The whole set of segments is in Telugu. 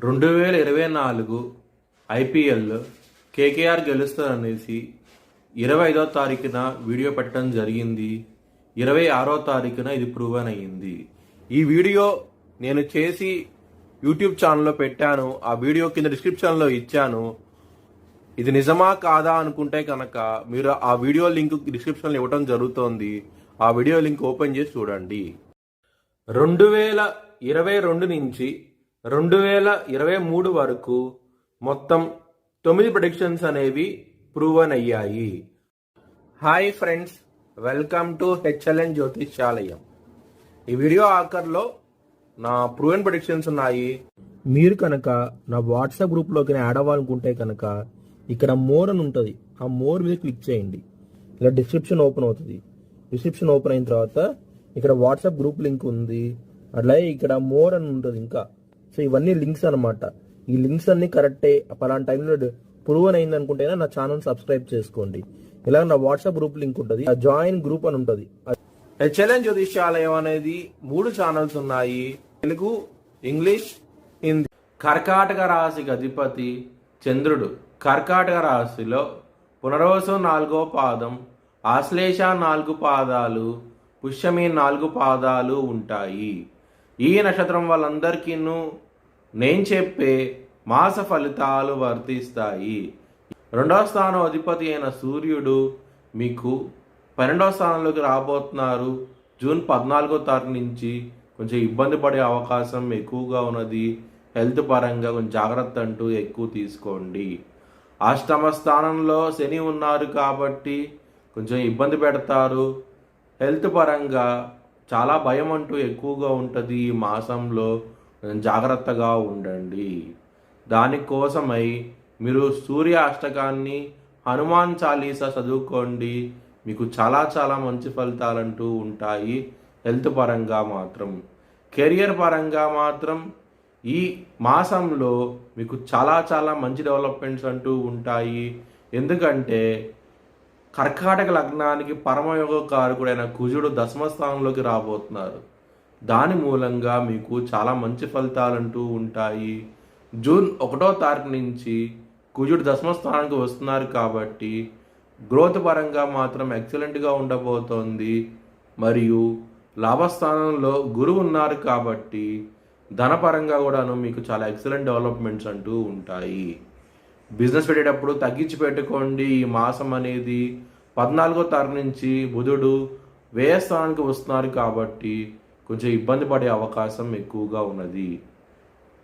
2024 ఐపీఎల్ కేకేఆర్ గెలుస్తారనేసి 25వ తారీఖున వీడియో పెట్టడం జరిగింది. 26వ తారీఖున ఇది ప్రూవన్ అయ్యింది. ఈ వీడియో నేను చేసి యూట్యూబ్ ఛానల్లో పెట్టాను. ఆ వీడియో కింద డిస్క్రిప్షన్లో ఇచ్చాను. ఇది నిజమా కాదా అనుకుంటే కనుక మీరు ఆ వీడియో లింక్ డిస్క్రిప్షన్లో ఇవ్వడం జరుగుతోంది. ఆ వీడియో లింక్ ఓపెన్ చేసి చూడండి. 2022 నుంచి 2023 వరకు మొత్తం 9 ప్రెడిక్షన్స్ అనేవి ప్రూవన్ అయ్యాయి. Hi friends, welcome to HLN Jyotishyalayam. ఈ వీడియో ఆఖర్లో నా ప్రూవన్ ప్రెడిక్షన్స్ ఉన్నాయి. మీరు కనుక నా వాట్సాప్ గ్రూప్లోకి యాడ్ అవ్వాలనుకుంటే కనుక ఇక్కడ మోర్ అని ఉంటుంది. ఆ మోర్ మీద క్లిక్ చేయండి. ఇలా డిస్క్రిప్షన్ ఓపెన్ అవుతుంది. డిస్క్రిప్షన్ ఓపెన్ అయిన తర్వాత ఇక్కడ వాట్సాప్ గ్రూప్ లింక్ ఉంది. అట్లాగే ఇక్కడ మోర్ అని ఉంటుంది ఇంకా. సో ఇవన్నీ లింక్స్ అనమాట. ఈ లింక్స్ అన్ని కరెక్టే. పలానా టైంలో ప్రూవన్ అయింది అనుకుంటేనే నా ఛానల్ సబ్స్క్రైబ్ చేసుకోండి. ఇలా నా వాట్సాప్ గ్రూప్ లింక్ ఉంటుంది. జాయిన్ గ్రూప్ అని ఉంటుంది. హెచ్ఎల్ఎన్ జ్యోతిష్యాలయం అనేది 3 ఛానల్స్ ఉన్నాయి. తెలుగు, ఇంగ్లీష్, హిందీ. కర్కాటక రాశికి అధిపతి చంద్రుడు. కర్కాటక రాశిలో పునర్వసు 4వ పాదం, ఆశ్లేష 4 పాదాలు, పుష్యమి 4 పాదాలు ఉంటాయి. ఈ నక్షత్రం వాళ్ళందరికీ నేను చెప్పే మాస ఫలితాలు వర్తిస్తాయి. 2వ స్థానం అధిపతి అయిన సూర్యుడు మీకు 12వ స్థానంలోకి రాబోతున్నారు. జూన్ 14వ తారీఖు నుంచి కొంచెం ఇబ్బంది పడే అవకాశం ఎక్కువగా ఉన్నది. హెల్త్ పరంగా కొంచెం జాగ్రత్త అంటూ ఎక్కువ తీసుకోండి. 8వ స్థానంలో శని ఉన్నారు కాబట్టి కొంచెం ఇబ్బంది పెడతారు. హెల్త్ పరంగా చాలా భయం అంటూ ఎక్కువగా ఉంటుంది. ఈ మాసంలో జాగ్రత్తగా ఉండండి. దానికోసమై మీరు సూర్య అష్టకాన్ని, హనుమాన్ చాలీసా చదువుకోండి. మీకు చాలా చాలా మంచి ఫలితాలంటూ ఉంటాయి. హెల్త్ పరంగా మాత్రం. కెరియర్ పరంగా మాత్రం ఈ మాసంలో మీకు చాలా చాలా మంచి డెవలప్మెంట్స్ అంటూ ఉంటాయి. ఎందుకంటే కర్కాటక లగ్నానికి పరమయోగ కారకుడైన కుజుడు 10వ స్థానంలోకి రాబోతున్నారు. దాని మూలంగా మీకు చాలా మంచి ఫలితాలంటూ ఉంటాయి. జూన్ 1వ తారీఖు నుంచి కుజుడు 10వ స్థానానికి వస్తున్నారు కాబట్టి గ్రోత్ పరంగా మాత్రం ఎక్సలెంట్గా ఉండబోతోంది. మరియు లాభస్థానంలో గురువు ఉన్నారు కాబట్టి ధనపరంగా కూడాను మీకు చాలా ఎక్సలెంట్ డెవలప్మెంట్స్ అంటూ ఉంటాయి. బిజినెస్ పెట్టేటప్పుడు తగ్గించి పెట్టుకోండి. ఈ మాసం అనేది 14వ తారీఖు నుంచి బుధుడు వ్యయ స్థానానికి వస్తున్నారు కాబట్టి కొంచెం ఇబ్బంది పడే అవకాశం ఎక్కువగా ఉన్నది.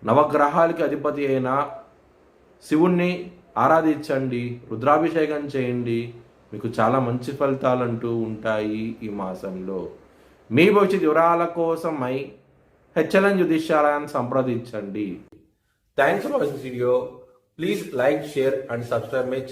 నవగ్రహాలకి అధిపతి అయిన శివుణ్ణి ఆరాధించండి, రుద్రాభిషేకం చేయండి. మీకు చాలా మంచి ఫలితాలంటూ ఉంటాయి ఈ మాసంలో. మీ భవిష్యత్ వివరాల కోసమై హెచ్ఎల్ఎన్ జ్యోతిష్యాలయాన్ని సంప్రదించండి. Thanks for watching video. Please like, share and subscribe my channel.